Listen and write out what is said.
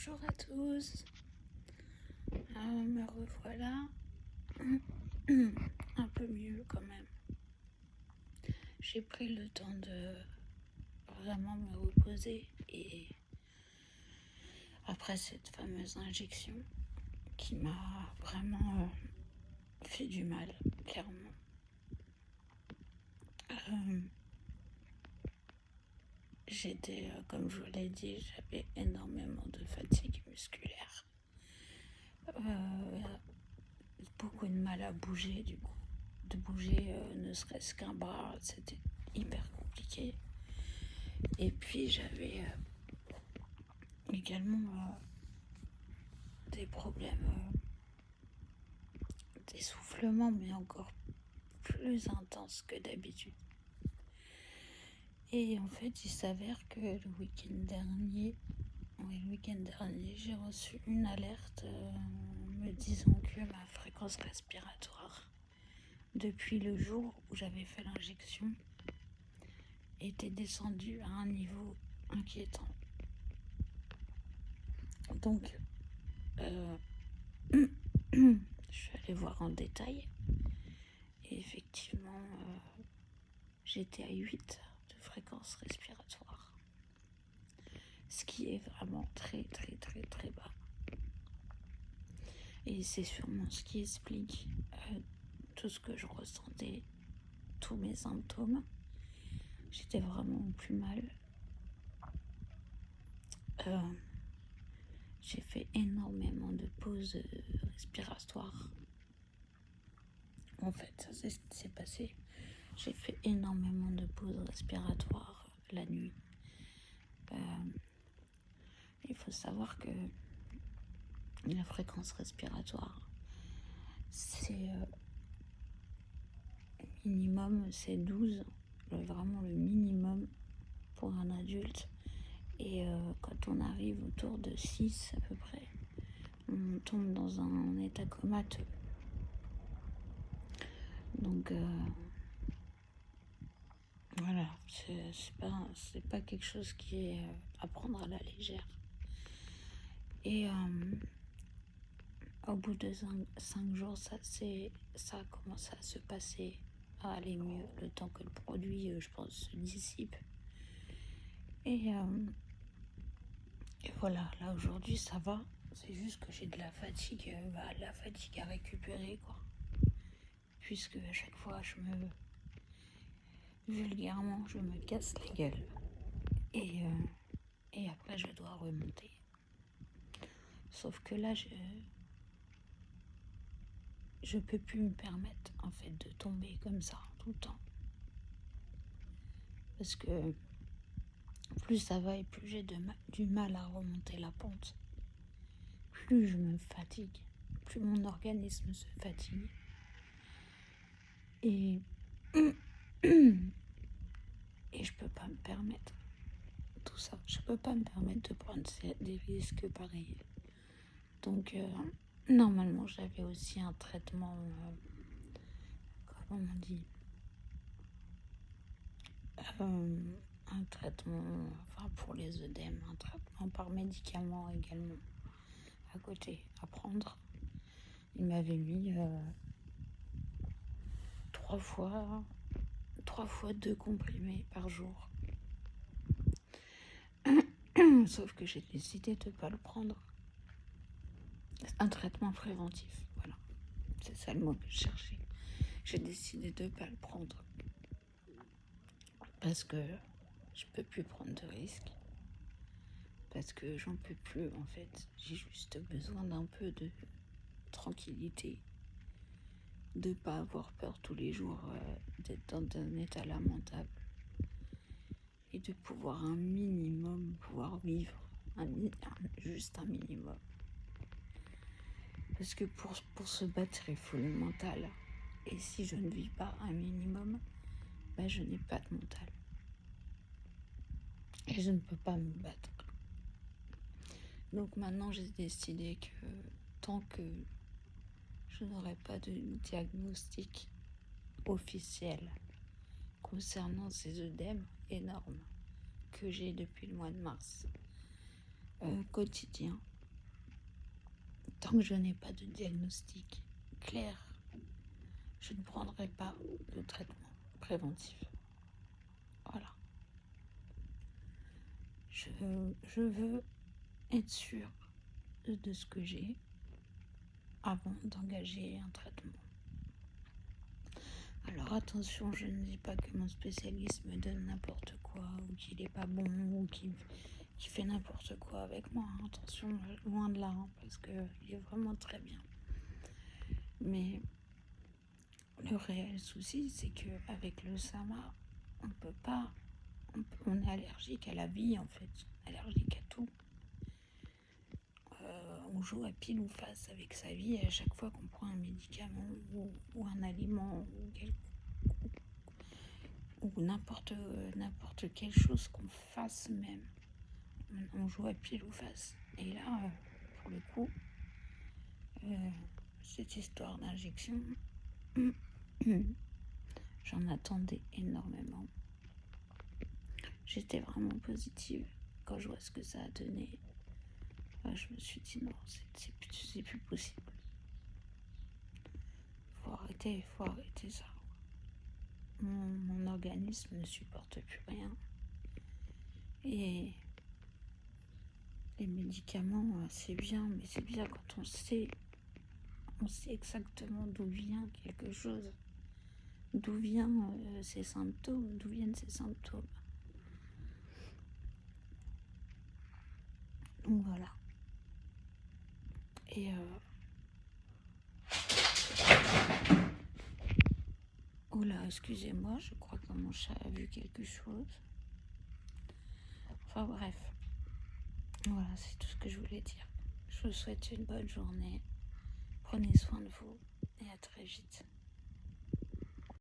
Bonjour à tous, me revoilà, un peu mieux quand même. J'ai pris le temps de vraiment me reposer et après cette fameuse injection qui m'a vraiment fait du mal, clairement. J'étais, comme je vous l'ai dit, j'avais énormément de fatigue musculaire. Beaucoup de mal à bouger du coup. De bouger ne serait-ce qu'un bras, c'était hyper compliqué. Et puis j'avais également des problèmes d'essoufflement, mais encore plus intenses que d'habitude. Et en fait, il s'avère que le week-end dernier, j'ai reçu une alerte me disant que ma fréquence respiratoire, depuis le jour où j'avais fait l'injection, était descendue à un niveau inquiétant. Donc, je suis allée voir en détail et effectivement, j'étais à 8 de fréquence respiratoire, ce qui est vraiment très très très très bas. Et c'est sûrement ce qui explique tout ce que je ressentais, tous mes symptômes. J'étais vraiment au plus mal. J'ai fait énormément de pauses respiratoires. En fait, ça c'est ce qui s'est passé. J'ai fait énormément de pauses respiratoires la nuit. Il faut savoir que la fréquence respiratoire, c'est minimum, c'est 12, vraiment le minimum pour un adulte. Et quand on arrive autour de 6 à peu près, on tombe dans un état comateux. Donc voilà, c'est pas quelque chose qui est à prendre à la légère. Et au bout de 5 jours, ça a commencé à se passer, à aller mieux, le temps que le produit, je pense, se dissipe. Et voilà, là aujourd'hui ça va. C'est juste que j'ai de la fatigue, à récupérer, quoi. Puisque à chaque fois, vulgairement, je me casse la gueule. Et après, je dois remonter. Sauf que là, je peux plus me permettre, en fait, de tomber comme ça tout le temps. Parce que plus ça va et plus j'ai du mal à remonter la pente. Plus je me fatigue, plus mon organisme se fatigue. Et je peux pas me permettre tout ça. Je peux pas me permettre de prendre des risques pareils. Donc, normalement, j'avais aussi un traitement, comment on dit, un traitement, enfin pour les œdèmes, un traitement par médicament également à côté à prendre. Il m'avait mis 3 fois 2 comprimés par jour. Sauf que j'ai décidé de ne pas le prendre. Un traitement préventif, voilà. C'est ça le mot que je cherchais. J'ai décidé de ne pas le prendre. Parce que je peux plus prendre de risques. Parce que j'en peux plus, en fait. J'ai juste besoin d'un peu de tranquillité. De ne pas avoir peur tous les jours d'être dans un état lamentable. Et de pouvoir pouvoir vivre. Juste un minimum. Parce que pour se battre, il faut le mental. Et si je ne vis pas un minimum, je n'ai pas de mental. Et je ne peux pas me battre. Donc maintenant, j'ai décidé que tant que je n'aurai pas de diagnostic officiel concernant ces œdèmes énormes que j'ai depuis le mois de mars, quotidien, tant que je n'ai pas de diagnostic clair, je ne prendrai pas de traitement préventif. Voilà. Je veux être sûre de ce que j'ai avant d'engager un traitement. Alors attention, je ne dis pas que mon spécialiste me donne n'importe quoi, ou qu'il n'est pas bon, ou qu'il fait n'importe quoi avec moi. Attention, loin de là, hein, parce qu'il est vraiment très bien. Mais le réel souci, c'est qu'avec le SAMA, on peut pas, on est allergique à la vie en fait, allergique à tout. On joue à pile ou face avec sa vie à chaque fois qu'on prend un médicament ou un aliment ou n'importe quelle chose qu'on fasse même. On joue à pile ou face. Et là, pour le coup, cette histoire d'injection, j'en attendais énormément. J'étais vraiment positive quand je vois ce que ça a donné. Je me suis dit non, c'est plus possible. Faut arrêter ça. Mon organisme ne supporte plus rien. Et les médicaments, c'est bien, mais c'est bien quand on sait exactement d'où vient quelque chose, d'où viennent ces symptômes. Donc voilà. Et oh là, excusez-moi, je crois que mon chat a vu quelque chose. Enfin bref, voilà, c'est tout ce que je voulais dire. Je vous souhaite une bonne journée. Prenez soin de vous et à très vite.